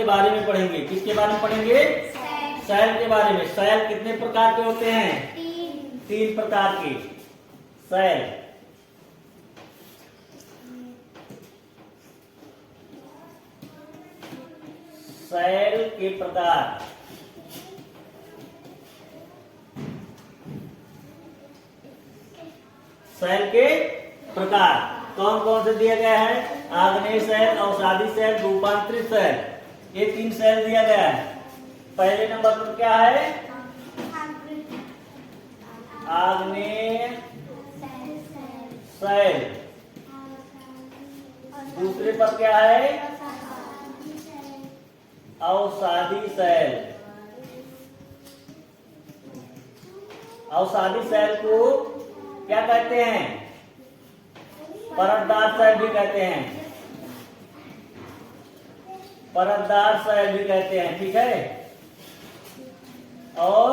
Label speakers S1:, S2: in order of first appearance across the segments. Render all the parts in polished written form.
S1: बारे में पढ़ेंगे। किसके बारे में पढ़ेंगे? सैल के बारे में। सैल कितने प्रकार के होते हैं? 3 प्रकार के सैल। सैल के प्रकार। सैल के प्रकार कौन कौन से दिया गया है? आग्नेय सैल, अवसादी सैल, रूपांतरित सैल, ये 3 सैल दिया गया है। पहले नंबर पर क्या है? आग्नेय सैल। दूसरे पर क्या है? अवसादी सैल। अवसादी सैल को क्या कहते हैं? परतदार सैल भी कहते हैं। परतदार सैल भी कहते हैं, ठीक है। और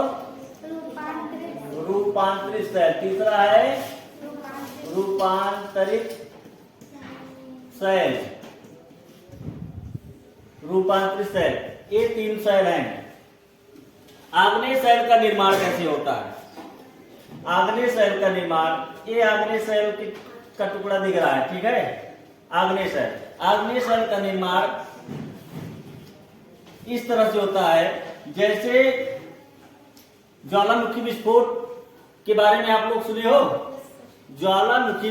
S1: रूपांतरित सैल तीसरा है, रूपांतरित सैल। रूपांतरित सैल, ये 3 सैल हैं। आग्नेय सैल का निर्माण कैसे होता है? आग्नेय सैल का निर्माण, ये आग्नेय सैल का टुकड़ा दिख रहा है, ठीक है। आग्नेय सैल, आग्नेय सैल का निर्माण इस तरह से होता है जैसे ज्वालामुखी विस्फोट के बारे में आप लोग सुने हो। ज्वालामुखी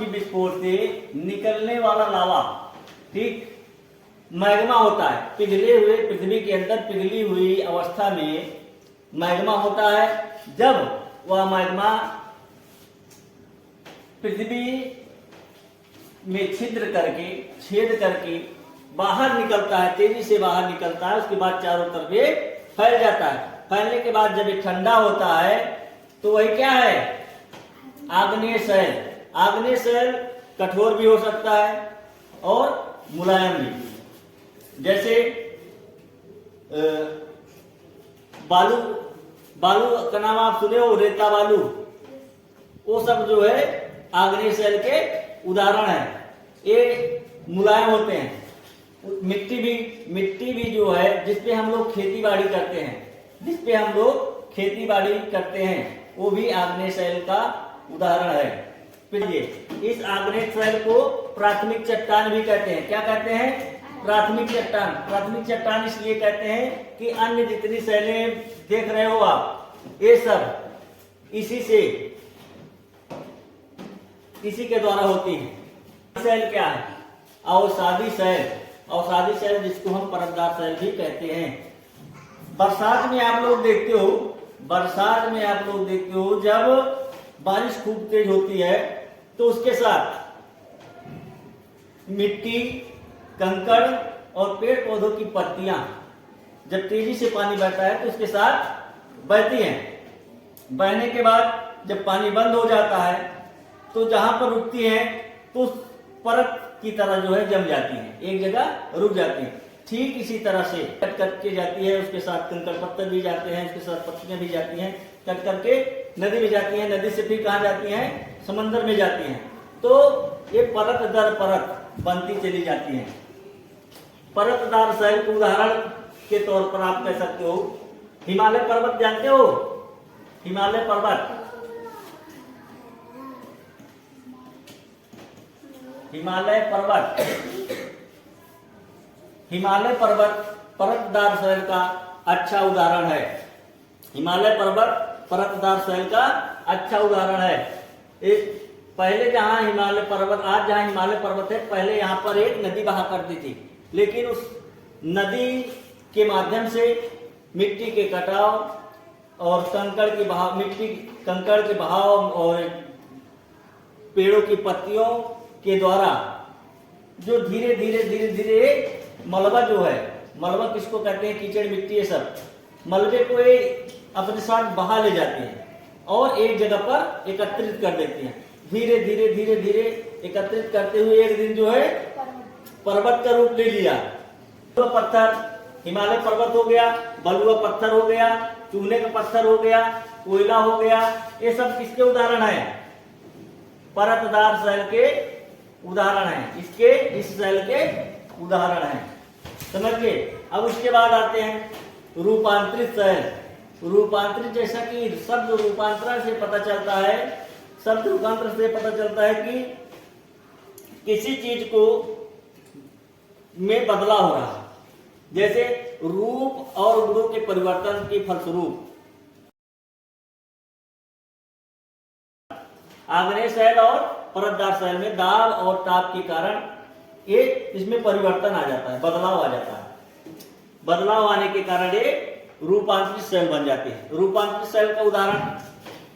S1: विस्फोट से निकलने वाला लावा, ठीक, मैग्मा होता है। पिघले हुए, पृथ्वी के अंदर पिघली हुई अवस्था में मैग्मा होता है। जब वह मैग्मा पृथ्वी में छेद करके बाहर निकलता है, तेजी से बाहर निकलता है, उसके बाद चारों तरफ ये फैल जाता है। फैलने के बाद जब ये ठंडा होता है तो वही क्या है? आग्नेय सैल। आग्नेय सैल कठोर भी हो सकता है और मुलायम भी। जैसे बालू का नाम आप सुने हो, रेता बालू, वो सब जो है आग्नेय सैल के उदाहरण है। ये मुलायम होते हैं। मिट्टी भी जो है जिसपे हम लोग खेती बाड़ी करते हैं, वो भी आग्नेय सैल का उदाहरण है। फिर ये इस आग्नेय सैल को प्राथमिक चट्टान भी कहते हैं। क्या कहते हैं? प्राथमिक चट्टान। प्राथमिक चट्टान इसलिए कहते हैं कि अन्य जितनी सैलें देख रहे हो आप, ये सब इसी के द्वारा होती है। सैल क्या है? अवसादी सैल। अवसादी सैल जिसको हम परतदार सैल भी कहते हैं। बरसात में आप लोग देखते हो जब बारिश खूब तेज होती है तो उसके साथ मिट्टी, कंकड़ और पेड़ पौधों की पत्तियां जब तेजी से पानी बहता है तो उसके साथ बहती हैं। बहने के बाद जब पानी बंद हो जाता है तो जहां पर रुकती है तो उस परत की तरह जो है जम जाती है, एक जगह रुक जाती है। ठीक इसी तरह से कट के जाती है, उसके साथ कंकड़ पत्थर भी जाते हैं, उसके साथ पत्तियां भी जाती हैं, कट करके नदी में जाती हैं। नदी से फिर कहाँ जाती हैं? समंदर में जाती हैं। तो ये परत दर परत बनती चली जाती है। परतदार सैल के उदाहरण के तौर पर आप कह सकते हो हिमालय पर्वत। जानते हो हिमालय पर्वत? हिमालय पर्वत परतदार सैल का अच्छा उदाहरण है। हिमालय पर्वत परतदार सैल का अच्छा उदाहरण है। पहले जहां हिमालय पर्वत, आज जहां हिमालय पर्वत है, पहले यहाँ पर एक नदी बहा करती थी, लेकिन उस नदी के माध्यम से मिट्टी के कटाव और कंकड़ के बहाव और पेड़ों की पत्तियों के द्वारा जो धीरे धीरे मलबा जो है, मलबा किसको कहते हैं? कीचड़ मिट्टी, ये सब मलबे को अपने साथ बहा ले जाती है और एक जगह पर एकत्रित कर देती है। धीरे धीरे एकत्रित करते हुए एक दिन जो है पर्वत का रूप ले लिया। पत्थर हिमालय पर्वत हो गया, बलुआ पत्थर हो गया, चूने का पत्थर हो गया, कोयला हो गया। ये सब किसके उदाहरण है? परतदार सैल के उदाहरण है। इस सैल के उदाहरण है। समझ गए। अब उसके बाद आते हैं रूपांतरित शैल। रूपांतरित, जैसा कि शब्द रूपांतरण से पता चलता है, शब्द रूपांतरण से पता चलता है कि किसी चीज को में बदलाव हो रहा है, जैसे रूप और गुणों के परिवर्तन के फलस्वरूप आग्नेय शैल और परतदार शैल में दाब और ताप के कारण एक इसमें परिवर्तन आ जाता है, बदलाव आ जाता है। बदलाव आने के कारण ये रूपांतरित शैल बन जाती है। रूपांतरित शैल का उदाहरण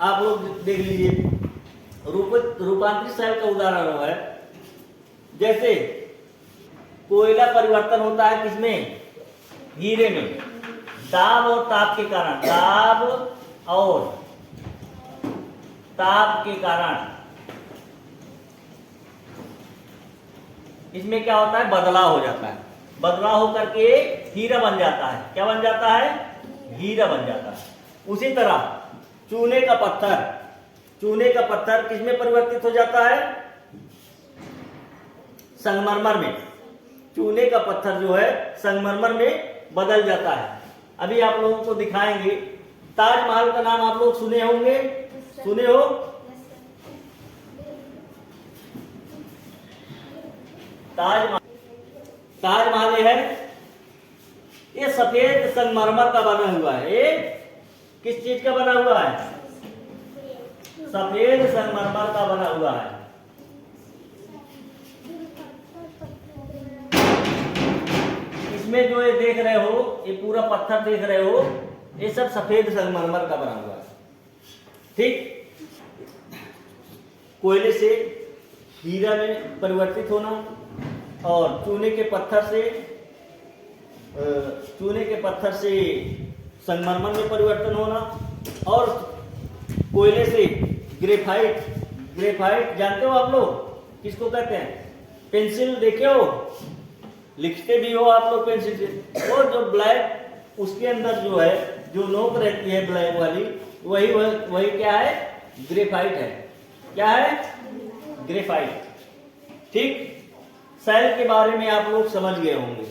S1: आप लोग देख लीजिए। रूपांतरित शैल का उदाहरण है, जैसे कोयला परिवर्तन होता है किसमें, हीरे में, दाब और ताप के कारण। दाब और ताप के कारण इसमें क्या होता है, बदलाव हो जाता है। बदलाव होकर के हीरा बन जाता है। क्या बन जाता है, हीरा बन जाता है। उसी तरह चूने का पत्थर, चूने का पत्थर किसमें परिवर्तित हो जाता है, संगमरमर में। चूने का पत्थर जो है संगमरमर में बदल जाता है। अभी आप लोगों को दिखाएंगे। ताजमहल का नाम आप लोग सुने होंगे, सुने हो। ताजमहल है, ये सफेद संगमरमर का बना हुआ है। ये किस चीज का बना हुआ है, सफेद संगमरमर का बना हुआ है। इसमें जो ये देख रहे हो, ये पूरा पत्थर देख रहे हो, ये सब सफेद संगमरमर का बना हुआ है। ठीक, कोयले से हीरा में परिवर्तित होना और चूने के पत्थर से संगमरमर में परिवर्तन होना, और कोयले से ग्रेफाइट, ग्रेफाइट जानते हो आप लोग किसको कहते हैं, पेंसिल देखे हो, लिखते भी हो आप लोग पेंसिल से। और जो ब्लैक उसके अंदर जो है, जो नोक रहती है ब्लैक वाली, वही क्या है, ग्रेफाइट है। क्या है, ग्रेफाइट। ठीक, शैल के बारे में आप लोग समझ गए होंगे।